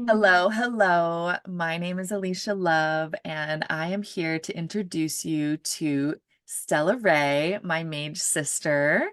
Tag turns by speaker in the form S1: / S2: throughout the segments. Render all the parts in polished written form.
S1: Hello, hello. My name is Alicia Love, and I am here to introduce you to Stella Ray, my mage sister.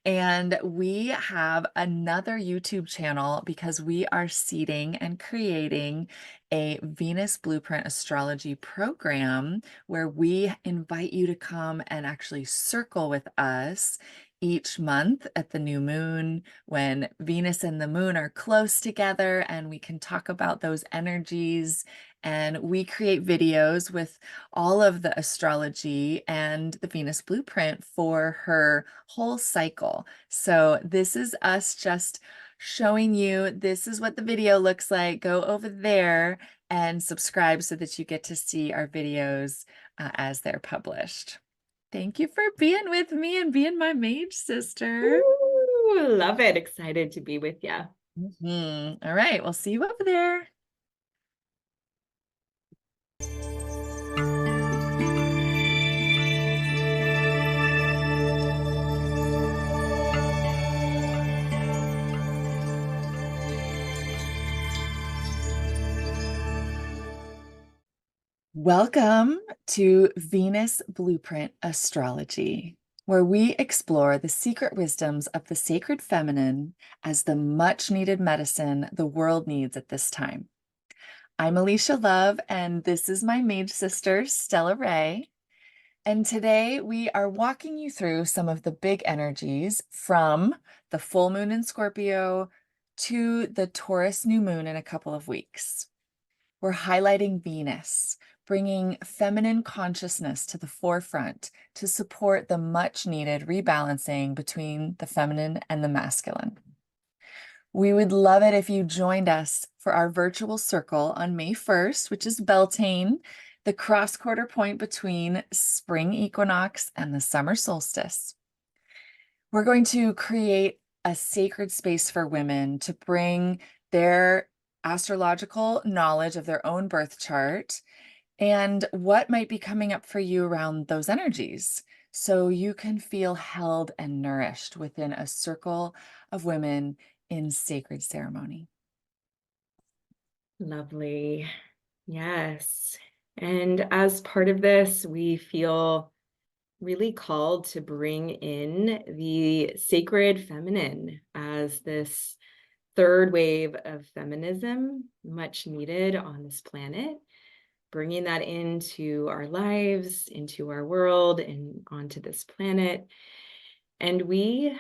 S1: And we have another YouTube channel because we are seeding and creating a Venus Blueprint astrology program where we invite you to come and actually circle with us each month at the new moon when Venus and the moon are close together, and we can talk about those energies. And we create videos with all of the astrology and the Venus blueprint for her whole cycle. So this is us just showing you this is what the video looks like. Go over there and subscribe so that you get to see our videos as they're published. Thank you for being with me and being my mage sister.
S2: Ooh, love it. Excited to be with you.
S1: All right, we'll see you over there. Welcome to Venus Blueprint Astrology, where we explore the secret wisdoms of the sacred feminine as the much needed medicine the world needs at this time. I'm Alicia Love, and this is my mage sister, Stella Ray. And today we are walking you through some of the big energies from the full moon in Scorpio to the Taurus new moon in a couple of weeks. We're highlighting Venus, bringing feminine consciousness to the forefront to support the much needed rebalancing between the feminine and the masculine. We would love it if you joined us for our virtual circle on May 1st, which is Beltane, the cross quarter point between spring equinox and the summer solstice. We're going to create a sacred space for women to bring their astrological knowledge of their own birth chart and what might be coming up for you around those energies so you can feel held and nourished within a circle of women in sacred ceremony.
S2: Lovely. Yes. And as part of this, we feel really called to bring in the sacred feminine as this third wave of feminism, much needed on this planet, bringing that into our lives, into our world, and onto this planet. And we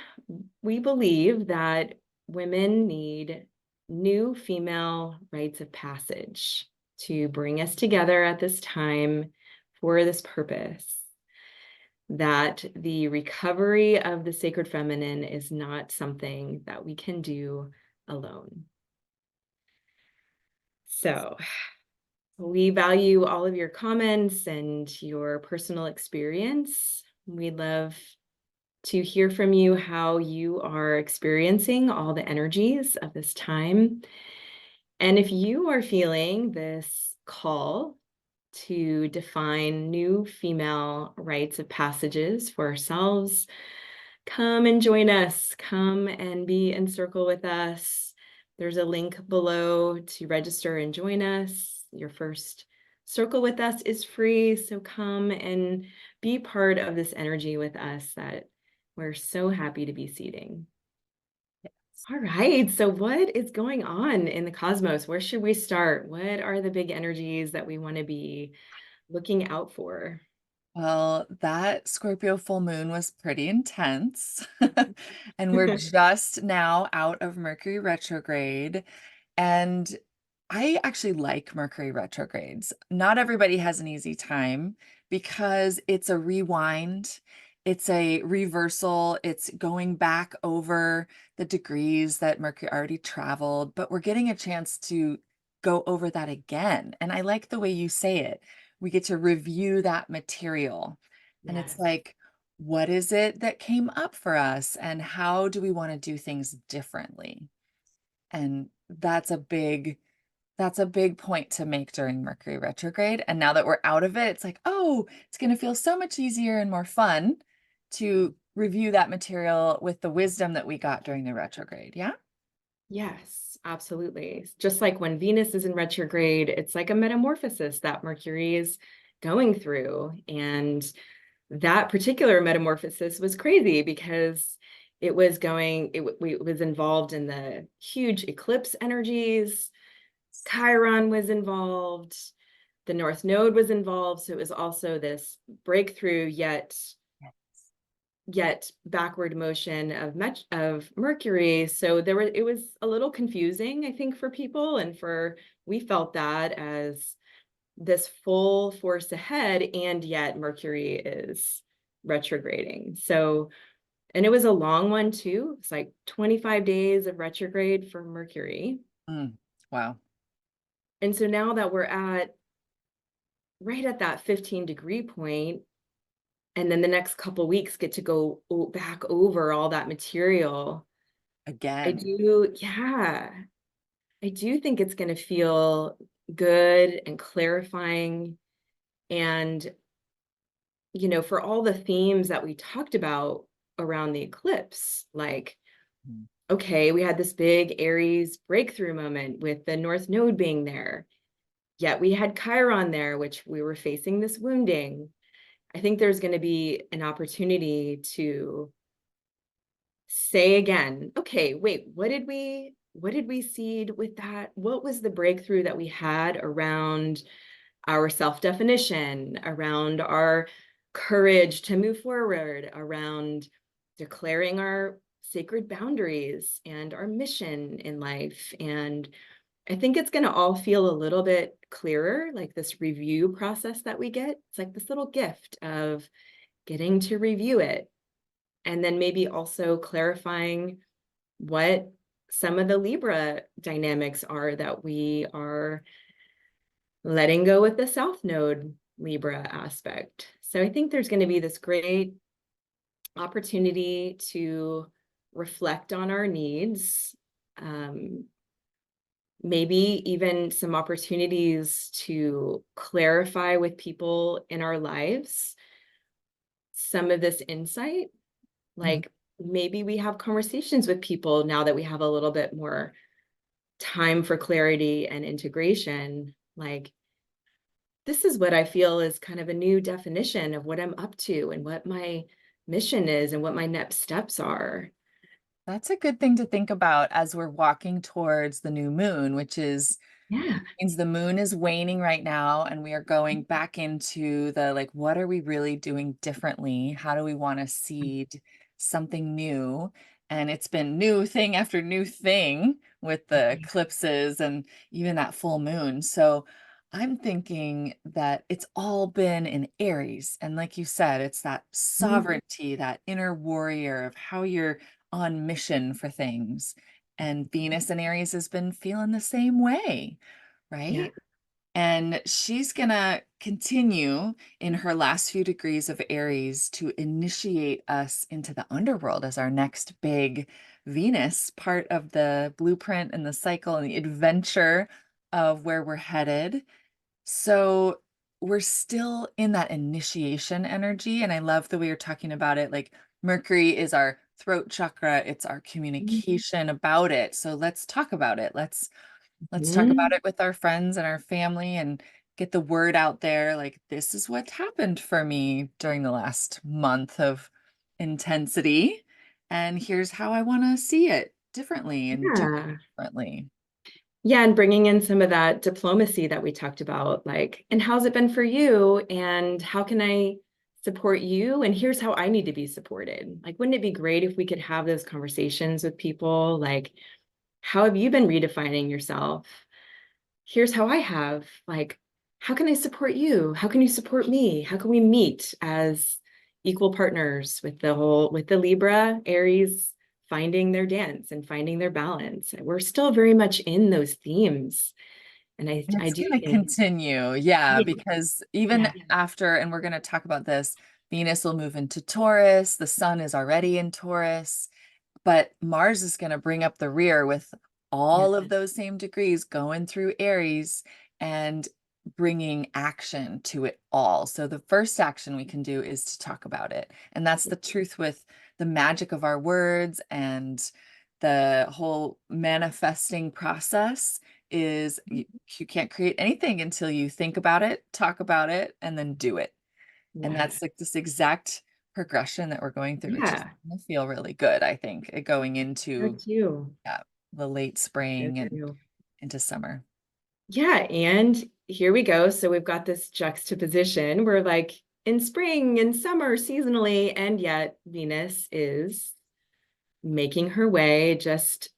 S2: believe that women need new female rites of passage to bring us together at this time for this purpose. That the recovery of the sacred feminine is not something that we can do alone. So we value all of your comments and your personal experience. We'd love to hear from you how you are experiencing all the energies of this time. And if you are feeling this call to define new female rites of passages for ourselves, come and join us. Come and be in circle with us. There's a link below to register and join us. Your first circle with us is free, so come and be part of this energy with us that we're so happy to be seeding. All right, so what is going on in the cosmos? Where should we start? What are the big energies that we want to be looking out for?
S1: Well, that Scorpio full moon was pretty intense. And we're just now out of Mercury retrograde. And I actually like Mercury retrogrades. Not everybody has an easy time because it's a rewind, it's a reversal, it's going back over the degrees that Mercury already traveled, but we're getting a chance to go over that again. And I like the way you say it. We get to review that material. And it's
S2: Yes.
S1: like, what is it that came up for us? And how do we want to do things differently? And that's a big point to make during Mercury retrograde. And now that we're out of it, it's like, oh, it's going to feel so much easier and more fun to review that material with the wisdom that we got during the retrograde. Yeah.
S2: Yes. absolutely. Just like when Venus is in retrograde, it's like a metamorphosis that Mercury is going through. And that particular metamorphosis was crazy because it was involved in the huge eclipse energies. Chiron was involved, the North Node was involved. So it was also this breakthrough, yet backward motion of Mercury. So it was a little confusing, I think, for people, and we felt that as this full force ahead, and yet Mercury is retrograding. So, and it was a long one too. It's like 25 days of retrograde for Mercury.
S1: Wow.
S2: And so now that we're right at that 15-degree point, and then the next couple weeks get to go back over all that material.
S1: Again.
S2: Yeah, I do think it's going to feel good and clarifying. And, for all the themes that we talked about around the eclipse, like, okay, we had this big Aries breakthrough moment with the North Node being there. Yet we had Chiron there, which we were facing this wounding. I think there's going to be an opportunity to say again, okay, wait, what did we seed with that? What was the breakthrough that we had around our self-definition, around our courage to move forward, around declaring our sacred boundaries and our mission in life? And I think it's going to all feel a little bit clearer, like this review process that we get. It's like this little gift of getting to review it. And then maybe also clarifying what some of the Libra dynamics are that we are letting go with the South Node Libra aspect. So I think there's going to be this great opportunity to reflect on our needs, maybe even some opportunities to clarify with people in our lives some of this insight. Like maybe we have conversations with people now that we have a little bit more time for clarity and integration. Like, this is what I feel is kind of a new definition of what I'm up to and what my mission is and what my next steps are.
S1: That's a good thing to think about as we're walking towards the new moon, which
S2: Yeah.
S1: means the moon is waning right now, and we are going back into the like, what are we really doing differently? How do we want to seed something new? And it's been new thing after new thing with the eclipses and even that full moon. So I'm thinking that it's all been in Aries. And like you said, it's that sovereignty, that inner warrior of how you're on mission for things. And Venus in Aries has been feeling the same way,
S2: Yeah.
S1: right? And she's going to continue in her last few degrees of Aries to initiate us into the underworld as our next big Venus part of the blueprint and the cycle and the adventure of where we're headed. So we're still in that initiation energy. And I love the way you're talking about it. Like Mercury is our throat chakra, it's our communication about it. So let's talk about it. Let's talk about
S2: Mhm.
S1: it with our friends and our family and get the word out there. Like, this is what happened for me during the last month of intensity. And here's how I want to see it differently and do it
S2: Yeah.
S1: differently.
S2: Yeah. And bringing in some of that diplomacy that we talked about, like, and how's it been for you? And how can I support you? And here's how I need to be supported. Like, wouldn't it be great if we could have those conversations with people? Like, how have you been redefining yourself? Here's how I have. Like, how can I support you? How can you support me? How can we meet as equal partners with the Libra, Aries, finding their dance and finding their balance? We're still very much in those themes. And
S1: And
S2: I
S1: it's
S2: do
S1: going to
S2: think,
S1: continue. Yeah,
S2: yeah,
S1: because even
S2: yeah,
S1: after, and we're going to talk about this, Venus will move into Taurus. The sun is already in Taurus, but Mars is going to bring up the rear with
S2: yeah,
S1: all of those same degrees going through Aries and bringing action to it all. So the first action we can do is to talk about it. And that's the truth with the magic of our words and the whole manifesting process is you can't create anything until you think about it, talk about it, and then do it. And
S2: Yeah.
S1: that's like this exact progression that we're going through, which is
S2: Yeah.
S1: gonna feel really good, I think, going
S2: That
S1: into
S2: too.
S1: the late
S2: That
S1: spring and
S2: too.
S1: into summer.
S2: Yeah, and here we go. So we've got this juxtaposition. We're like in spring and summer seasonally, and yet Venus is making her way. Just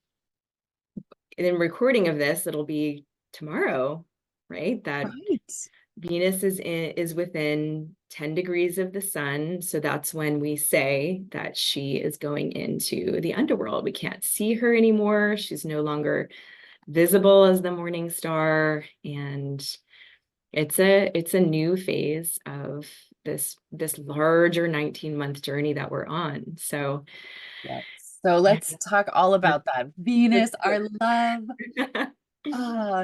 S2: in recording of this, it'll be tomorrow, right? That
S1: Right.
S2: Venus is within 10 degrees of the sun. So that's when we say that she is going into the underworld. We can't see her anymore. She's no longer visible as the morning star. And it's a new phase of this larger 19-month journey that we're on. So
S1: Yes. So
S2: yeah,
S1: let's talk all about that.
S2: let's
S1: Venus,
S2: do
S1: our love.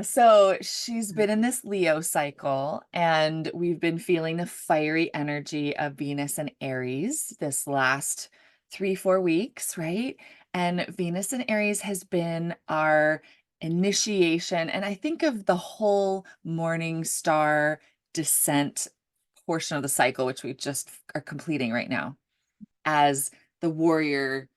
S1: So she's been in this Leo cycle, and we've been feeling the fiery energy of Venus and Aries this last 3, 4 weeks, right? And Venus and Aries has been our initiation. And I think of the whole morning star descent portion of the cycle, which we just are completing right now, as the warrior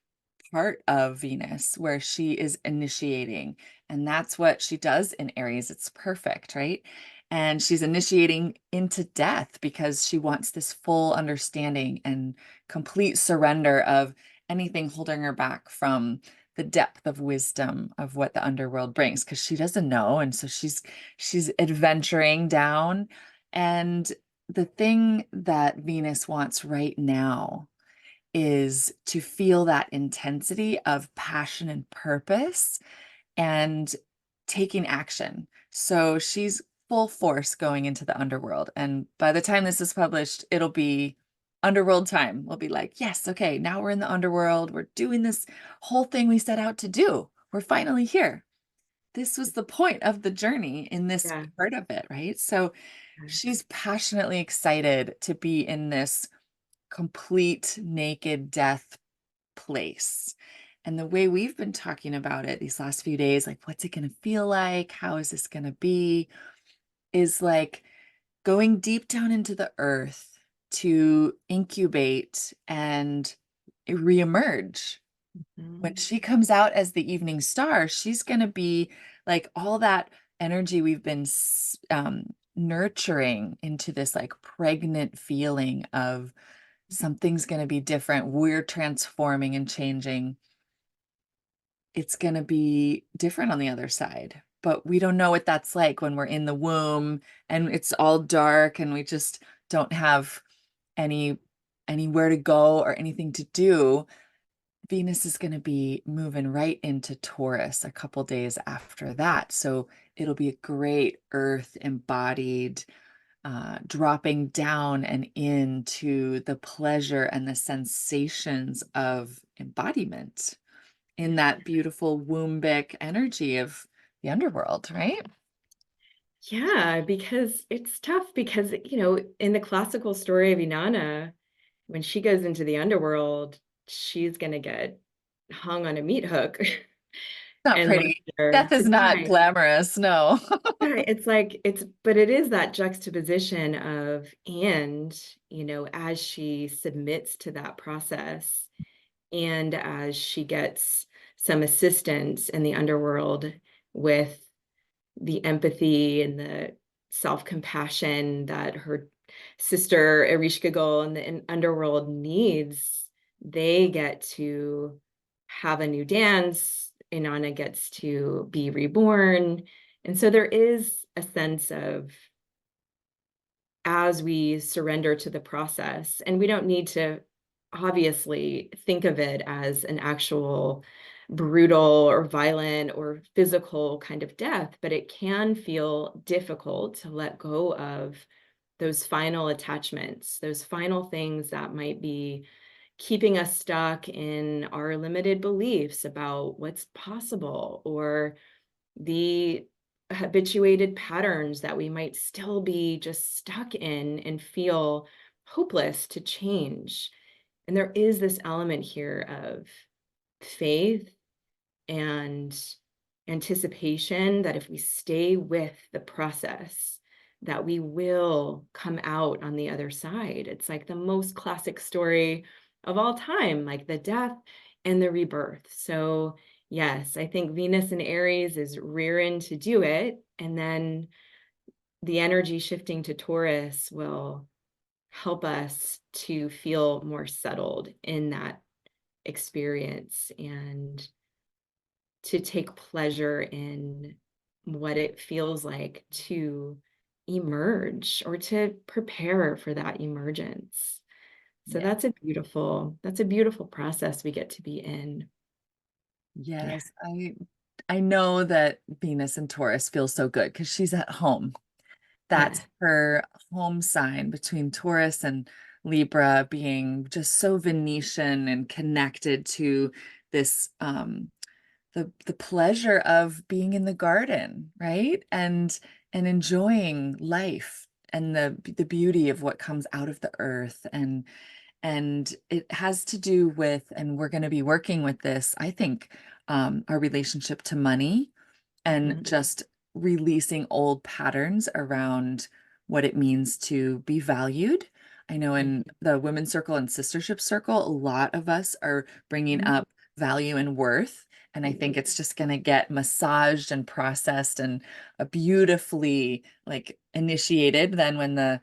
S1: part of Venus where she is initiating. And that's what she does in Aries. It's perfect, right? And she's initiating into death because she wants this full understanding and complete surrender of anything holding her back from the depth of wisdom of what the underworld brings, because she doesn't know. And so she's adventuring down. And the thing that Venus wants right now is to feel that intensity of passion and purpose and taking action. So she's full force going into the underworld. And by the time this is published, it'll be underworld time. We'll be like, yes, okay, now we're in the underworld. We're doing this whole thing we set out to do. We're finally here. This was the point of the journey in this
S2: yeah.
S1: part of it, right? So she's passionately excited to be in this complete naked death place. And the way we've been talking about it these last few days, like, what's it going to feel like? How is this going to be? Is like going deep down into the earth to incubate and reemerge. When
S2: Mhm.
S1: she comes out as the evening star, she's going to be like all that energy we've been nurturing into this like pregnant feeling of something's going to be different. We're transforming and changing. It's going to be different on the other side. But we don't know what that's like when we're in the womb and it's all dark and we just don't have any anywhere to go or anything to do. Venus is going to be moving right into Taurus a couple days after that. So it'll be a great earth embodied dropping down and into the pleasure and the sensations of embodiment in that beautiful wombic energy of the underworld, right?
S2: Yeah, because it's tough because, in the classical story of Inanna, when she goes into the underworld, she's going to get hung on a meat hook
S1: Not
S2: and left
S1: pretty.
S2: there
S1: Death
S2: to
S1: is not
S2: die.
S1: glamorous, no.
S2: Yeah, it's like but it is that juxtaposition of, and, as she submits to that process and as she gets some assistance in the underworld with the empathy and the self-compassion that her sister Erishkigal in the underworld needs, they get to have a new dance. Inanna gets to be reborn. And so there is a sense of, as we surrender to the process, and we don't need to obviously think of it as an actual brutal or violent or physical kind of death, but it can feel difficult to let go of those final attachments, those final things that might be keeping us stuck in our limited beliefs about what's possible, or the habituated patterns that we might still be just stuck in and feel hopeless to change. And there is this element here of faith and anticipation that if we stay with the process, that we will come out on the other side. It's like the most classic story of all time, like the death and the rebirth. So yes, I think Venus in Aries is rearing to do it. And then the energy shifting to Taurus will help us to feel more settled in that experience and to take pleasure in what it feels like to emerge or to prepare for that emergence. So
S1: Yeah.
S2: that's a beautiful process we get to be in. Yeah.
S1: Yes, I know that Venus and Taurus feel so good because she's at home. That's
S2: Yeah.
S1: her home sign, between Taurus and Libra being just so Venetian and connected to this the pleasure of being in the garden, right? And enjoying life and the beauty of what comes out of the earth. And it has to do with, and we're going to be working with this, I think, our relationship to money and
S2: Mhm.
S1: just releasing old patterns around what it means to be valued. I know in the women's circle and sistership circle, a lot of us are bringing
S2: Mhm.
S1: up value and worth. And I think it's just going to get massaged and processed and beautifully like initiated then when the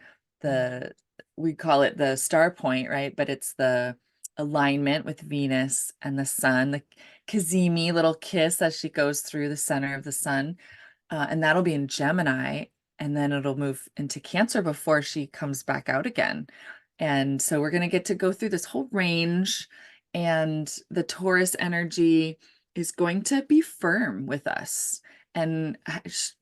S1: we call it the star point, right? But it's the alignment with Venus and the sun, the Kazemi little kiss as she goes through the center of the sun. And that'll be in Gemini. And then it'll move into Cancer before she comes back out again. And so we're going to get to go through this whole range. And the Taurus energy is going to be firm with us. And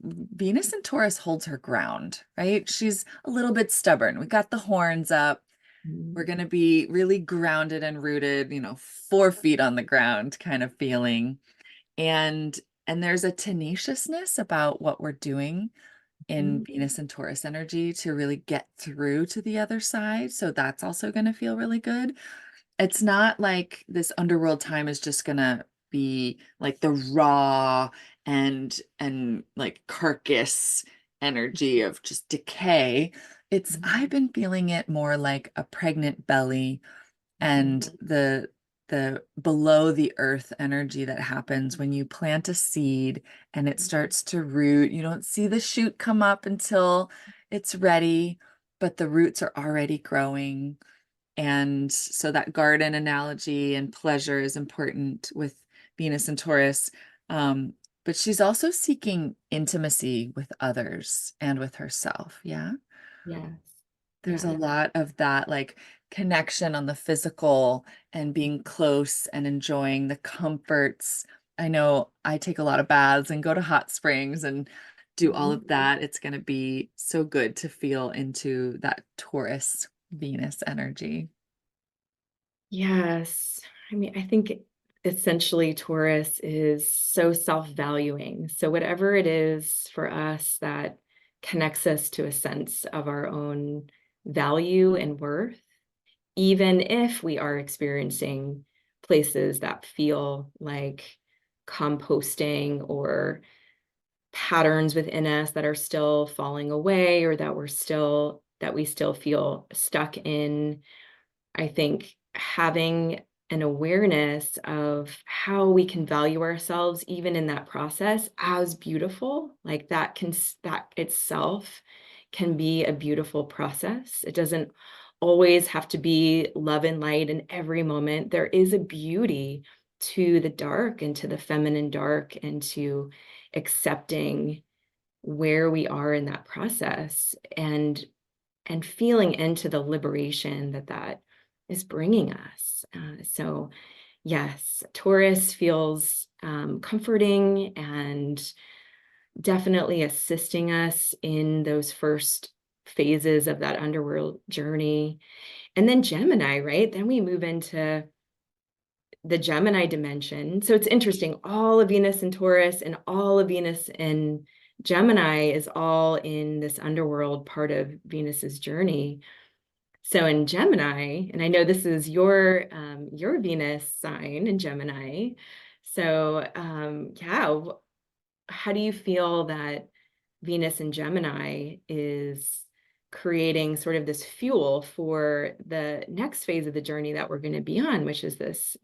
S1: Venus and Taurus holds her ground, right? She's a little bit stubborn. We got the horns up. We're
S2: Mhm.
S1: going to be really grounded and rooted, 4 feet on the ground kind of feeling. And there's a tenaciousness about what we're doing in
S2: Mhm.
S1: Venus and Taurus energy to really get through to the other side. So that's also going to feel really good. It's not like this underworld time is just going to be like the raw and like carcass energy of just decay. It's I've been feeling it more like a pregnant belly and the below the earth energy that happens when you plant a seed and it starts to root. You don't see the shoot come up until it's ready, but the roots are already growing. And so that garden analogy and pleasure is important with Venus and Taurus. But she's also seeking intimacy with others and with herself. Yeah.
S2: Yes.
S1: There's
S2: Yeah.
S1: a lot of that like connection on the physical and being close and enjoying the comforts. I know I take a lot of baths and go to hot springs and do all
S2: Mhm.
S1: of that. It's going to be so good to feel into that Taurus Venus energy.
S2: Yes. I mean, I think essentially Taurus is so self-valuing. So whatever it is for us that connects us to a sense of our own value and worth, even if we are experiencing places that feel like composting or patterns within us that are still falling away or that we still feel stuck in. I think having an awareness of how we can value ourselves even in that process as beautiful, like that itself can be a beautiful process. It doesn't always have to be love and light in every moment. There is a beauty to the dark and to the feminine dark and to accepting where we are in that process and feeling into the liberation that is bringing us. So yes, Taurus feels comforting and definitely assisting us in those first phases of that underworld journey. And then Gemini, right? Then we move into the Gemini dimension. So it's interesting, all of Venus and Taurus and all of Venus and Gemini is all in this underworld part of Venus's journey. So in Gemini, and I know this is your Venus sign in Gemini. So, yeah, how do you feel that Venus in Gemini is creating sort of this fuel for the next phase of the journey that we're going to be on, which is this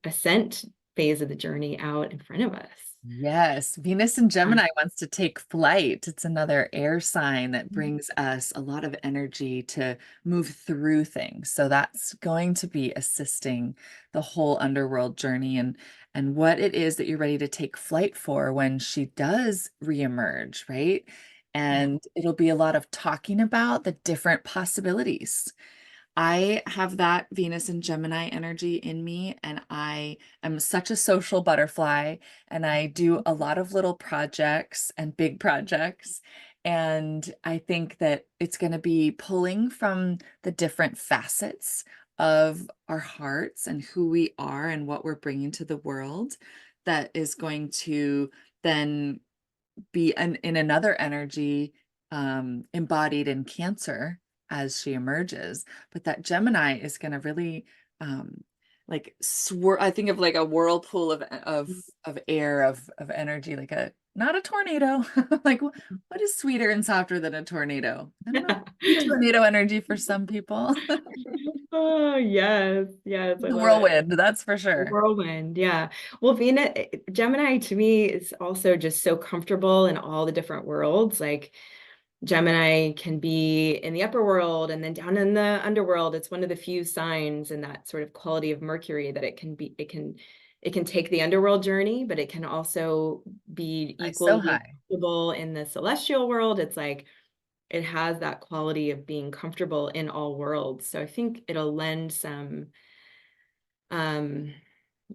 S2: ascent phase of the journey out in front of us?
S1: Yes, Venus in
S2: Um,
S1: Gemini wants to take flight. It's another air sign that brings us a lot of energy to move through things. So that's going to be assisting the whole underworld journey and what it is that you're ready to take flight for when she does reemerge, right?
S2: yeah.
S1: And it'll be a lot of talking about the different possibilities. I have that Venus and Gemini energy in me, and I am such a social butterfly, and I do a lot of little projects and big projects. And I think that it's going to be pulling from the different facets of our hearts and who we are and what we're bringing to the world that is going to then be in another energy embodied in Cancer as she emerges. But that Gemini is going to really like swirl. I think of like a whirlpool of air of energy, like a not a tornado. Like what is sweeter and softer than a tornado? I don't know. Maybe tornado energy for some people.
S2: Oh, yes, yes, I
S1: The
S2: love it.
S1: whirlwind, that's for sure.
S2: Whirlwind, yeah. Well, Venus, Gemini to me is also just so comfortable in all the different worlds. Like Gemini can be in the upper world and then down in the underworld. It's one of the few signs in that sort of quality of Mercury that it can take the underworld journey, but it can also be
S1: So
S2: equally
S1: high.
S2: comfortable in the celestial world. It's like it has that quality of being comfortable in all worlds. So I think it'll lend some um,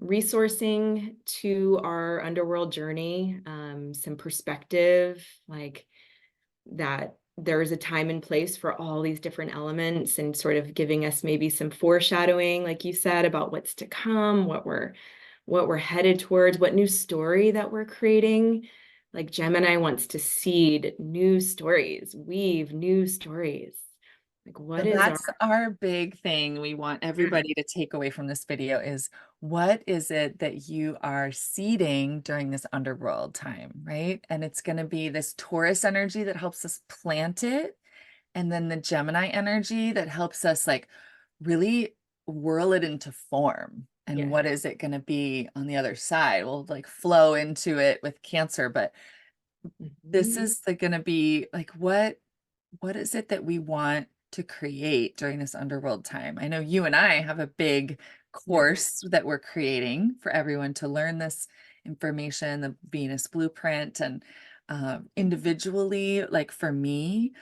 S2: resourcing to our underworld journey, some perspective, like that there's a time and place for all these different elements and sort of giving us maybe some foreshadowing, like you said, about what's to come, what we're headed towards, what new story that we're creating. Like Gemini wants to seed new stories, weave new stories. Like
S1: So
S2: what is our
S1: that's our big thing we want everybody to take away from this video is what is it that you are seeding during this underworld time, right? And it's going to be this Taurus energy that helps us plant it, and then the Gemini energy that helps us like really whirl it into form. And
S2: yeah.
S1: what is it going to be on the other side? We'll like flow into it with Cancer, but this
S2: Mhm.
S1: is going to be like what is it that we want to create during this underworld time? I know you and I have a big
S2: Yeah.
S1: course that we're creating for everyone to learn this information, the Venus blueprint, and individually, like for me,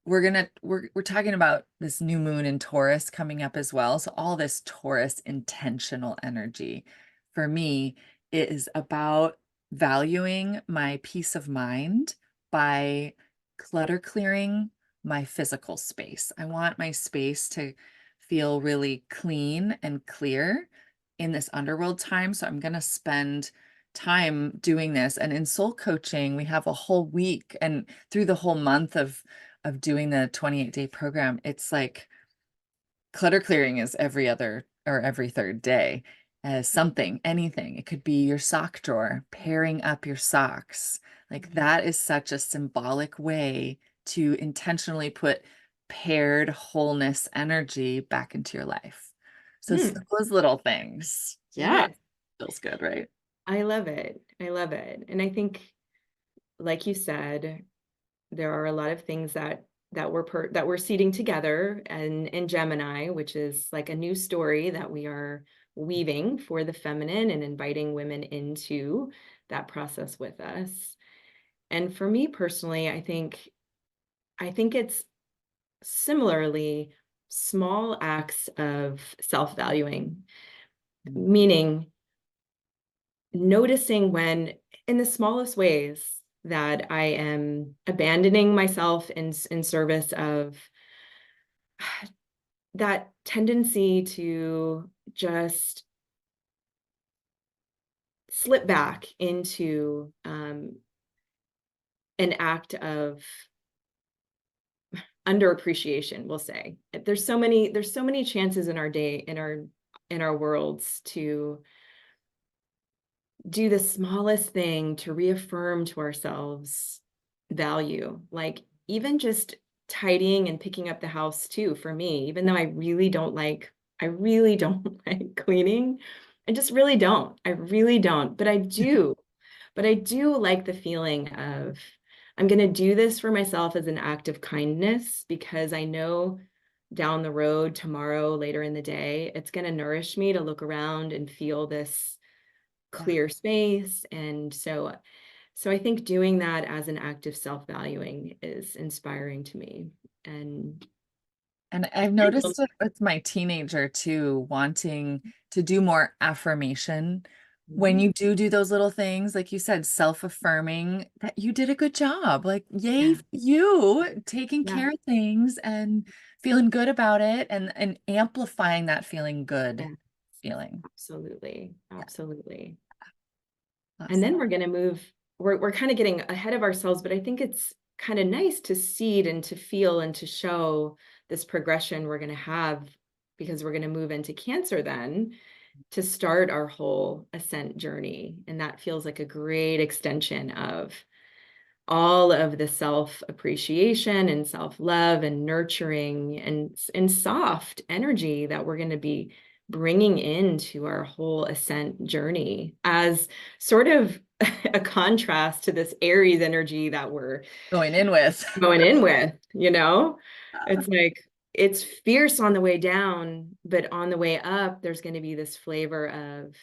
S1: we're talking about this new moon in Taurus coming up as well. So all this Taurus intentional energy for me is about valuing my peace of mind by clutter clearing my physical space. I want my space to feel really clean and clear in this underworld time. So I'm going to spend time doing this. And in soul coaching, we have a whole week and through the whole month of doing the 28-day program, it's like clutter clearing is every other or every third day as something, anything. It could be your sock drawer, pairing up your socks. Like that is such a symbolic way to intentionally put paired wholeness energy back into your life. So it's
S2: Hmm.
S1: those little things. Yeah,
S2: Yes.
S1: feels good, right?
S2: I love it. I love it. And I think, like you said, there are a lot of things that we're seeding together and in Gemini, which is like a new story that we are weaving for the feminine and inviting women into that process with us. And for me personally, I think it's similarly small acts of self-valuing, meaning noticing when, in the smallest ways, that I am abandoning myself in service of that tendency to just slip back into an act of underappreciation, we'll say. There's so many chances in our day, in our worlds to do the smallest thing to reaffirm to ourselves value. Like even just tidying and picking up the house too, for me, even though I really don't like cleaning. I just really don't. I really don't. But I do. But I do like the feeling of I'm going to do this for myself as an act of kindness because I know down the road tomorrow, later in the day, it's going to nourish me to look around and feel this
S1: Yeah.
S2: clear space. And so I think doing that as an act of self-valuing is inspiring to me. And
S1: And I've noticed it with my teenager too, wanting to do more affirmation. When you do those little things, like you said, self-affirming that you did a good job. Like, yay,
S2: yeah,
S1: for you taking
S2: yeah,
S1: care of things and feeling good about it and amplifying that feeling good
S2: yeah,
S1: feeling.
S2: absolutely,
S1: Yeah,
S2: absolutely.
S1: loves
S2: And
S1: that.
S2: then we're going to move, we're kind of getting ahead of ourselves, but I think it's kind of nice to seed and to feel and to show this progression we're going to have because we're going to move into Cancer then to start our whole ascent journey. And that feels like a great extension of all of the self-appreciation and self-love and nurturing and soft energy that we're going to be bringing into our whole ascent journey as sort of a contrast to this Aries energy that we're
S1: Going in with.
S2: going in with, It's like it's fierce on the way down, but on the way up, there's going to be this flavor of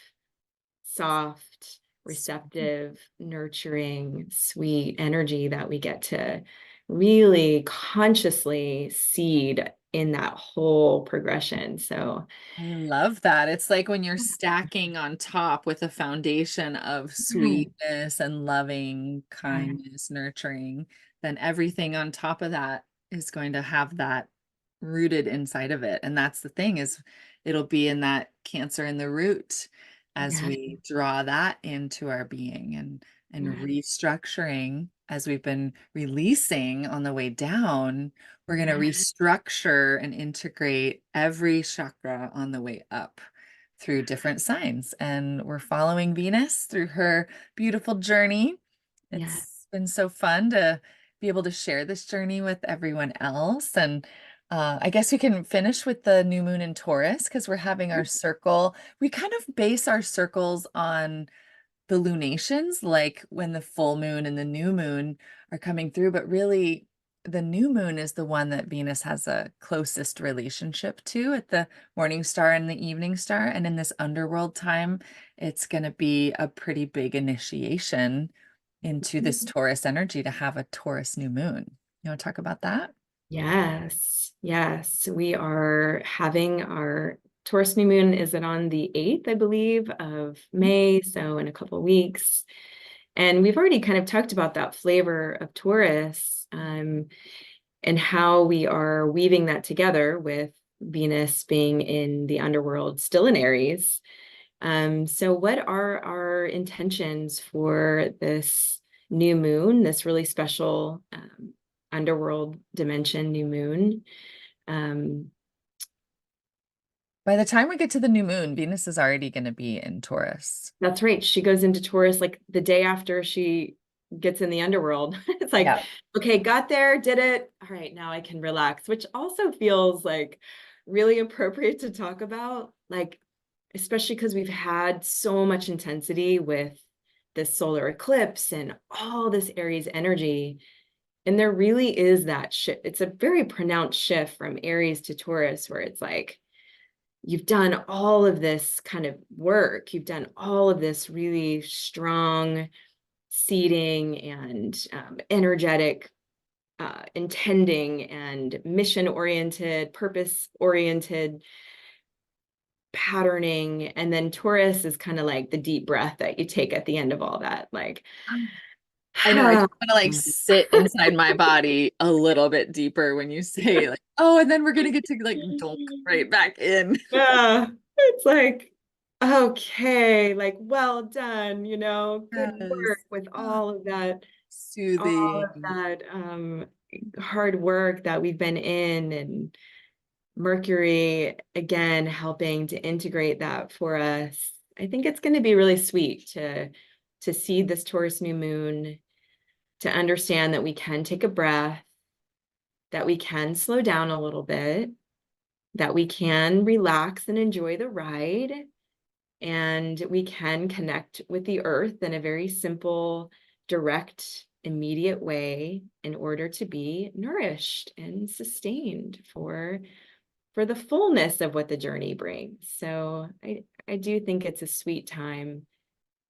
S2: soft, receptive, nurturing, sweet energy that we get to really consciously seed in that whole progression. So,
S1: I love that. It's like when you're stacking on top with a foundation of
S2: yeah,
S1: sweetness and loving,
S2: yeah,
S1: kindness, nurturing, then everything on top of that is going to have that rooted inside of it. And that's the thing is it'll be in that Cancer in the root as
S2: yeah,
S1: we draw that into our being and
S2: yeah,
S1: restructuring as we've been releasing on the way down. We're going to
S2: yeah,
S1: restructure and integrate every chakra on the way up through different signs. And we're following Venus through her beautiful journey.
S2: yeah.
S1: It's been so fun to be able to share this journey with everyone else. And I guess we can finish with the new moon in Taurus because we're having our circle. We kind of base our circles on the lunations, like when the full moon and the new moon are coming through, but really the new moon is the one that Venus has a closest relationship to at the morning star and the evening star. And in this underworld time, it's going to be a pretty big initiation into this Taurus energy to have a Taurus new moon. You want to talk about that?
S2: Yes, yes. We are having our Taurus new moon is it on the 8th, I believe, of May, so in a couple of weeks. And we've already kind of talked about that flavor of Taurus, and how we are weaving that together with Venus being in the underworld, still in Aries. So what are our intentions for this new moon, this really special underworld dimension new moon? Um,
S1: By the time we get to the new moon, Venus is already going to be in Taurus.
S2: that's right. She goes into Taurus like the day after she gets in the underworld. It's like,
S1: Yeah.
S2: okay, got there, did it. All right, now I can relax, which also feels like really appropriate to talk about, like, especially because we've had so much intensity with this solar eclipse and all this Aries energy. And there really is that shift. It's a very pronounced shift from Aries to Taurus, where it's like, you've done all of this kind of work. You've done all of this really strong seeding and energetic intending and mission oriented, purpose oriented patterning. And then Taurus is kind of like the deep breath that you take at the end of all that. Like,
S1: I know. I just want to like sit inside my body a little bit deeper when you say like, oh, and then we're gonna get to like dunk right back in.
S2: yeah, it's like, okay, like, well done, good work
S1: Yes.
S2: with
S1: Ah,
S2: all of
S1: soothing.
S2: that hard work that we've been in, and Mercury again helping to integrate that for us. I think it's going to be really sweet to see this Taurus new moon, to understand that we can take a breath, that we can slow down a little bit, that we can relax and enjoy the ride, and we can connect with the earth in a very simple, direct, immediate way in order to be nourished and sustained for the fullness of what the journey brings. So I do think it's a sweet time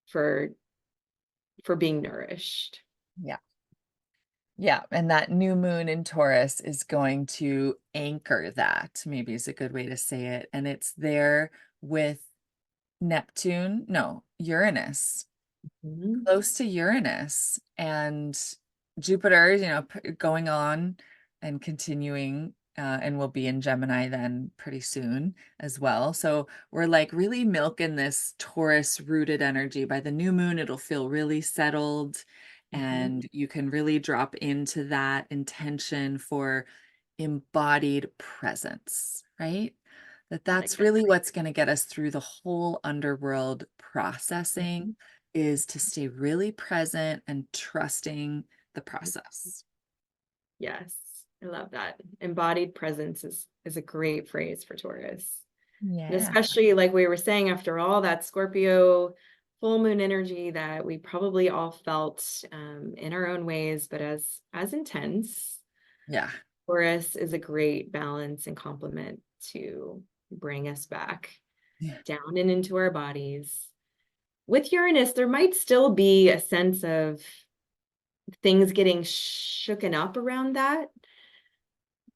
S2: for being nourished.
S1: Yeah. Yeah. And that new moon in Taurus is going to anchor that, maybe is a good way to say it. And it's there with Neptune, no, Uranus,
S2: Mhm.
S1: close to Uranus, and Jupiter, going on and continuing, and will be in Gemini then pretty soon as well. So we're like really milking this Taurus rooted energy. By the new moon, it'll feel really settled,
S2: Mhm.
S1: and you can really drop into that intention for embodied presence, right?
S2: I like
S1: That's
S2: that.
S1: really what's going to get us through the whole underworld processing,
S2: Mhm.
S1: is to stay really present and trusting the process.
S2: Yes, I love that. Embodied presence is a great phrase for Taurus. And
S1: Yeah.
S2: especially like we were saying, after all that Scorpio full moon energy that we probably all felt in our own ways, but as intense,
S1: Yeah.
S2: Taurus is a great balance and complement to bring us back
S1: Yeah.
S2: down and into our bodies. With Uranus, there might still be a sense of things getting shooken up around that.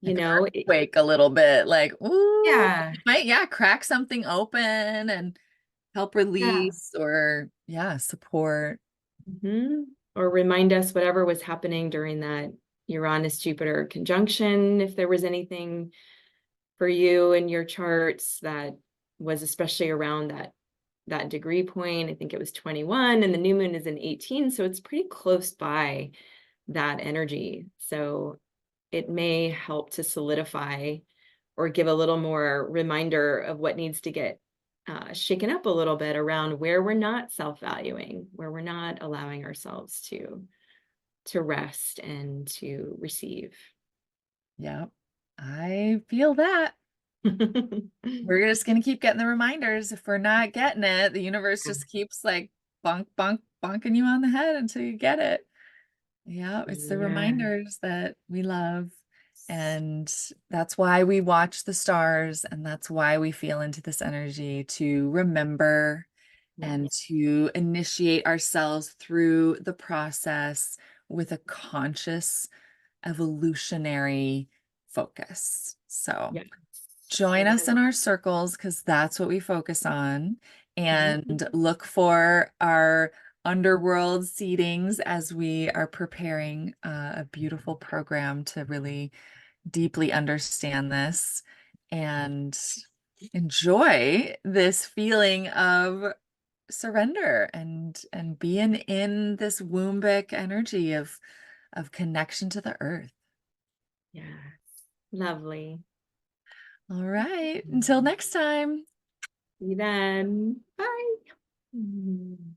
S2: You
S1: Like
S2: know,
S1: earthquake a little bit, like, ooh,
S2: yeah,
S1: it might, yeah, crack something open and help
S2: yeah.
S1: release or, yeah, support.
S2: Mhm. Or remind us whatever was happening during that Uranus Jupiter conjunction, if there was anything for you in your charts that was especially around that degree point. I think it was 21 and the new moon is in 18, so it's pretty close by that energy. So it may help to solidify or give a little more reminder of what needs to get shaken up a little bit around where we're not self-valuing, where we're not allowing ourselves to rest and to receive.
S1: Yeah, I feel that. We're just going to keep getting the reminders. If we're not getting it, the universe just keeps like bonking you on the head until you get it. Yeah, it's the
S2: Yeah.
S1: reminders that we love. And that's why we watch the stars. And that's why we feel into this energy to remember
S2: Yeah.
S1: and to initiate ourselves through the process with a conscious evolutionary focus. So,
S2: Yes. I
S1: join
S2: love
S1: us in our circles because that's what we focus on.
S2: it.
S1: And look for our underworld seedings as we are preparing a beautiful program to really deeply understand this and enjoy this feeling of surrender and being in this wombic energy of connection to the earth.
S2: Yeah. Lovely.
S1: All right. Until next time.
S2: See you then. Bye.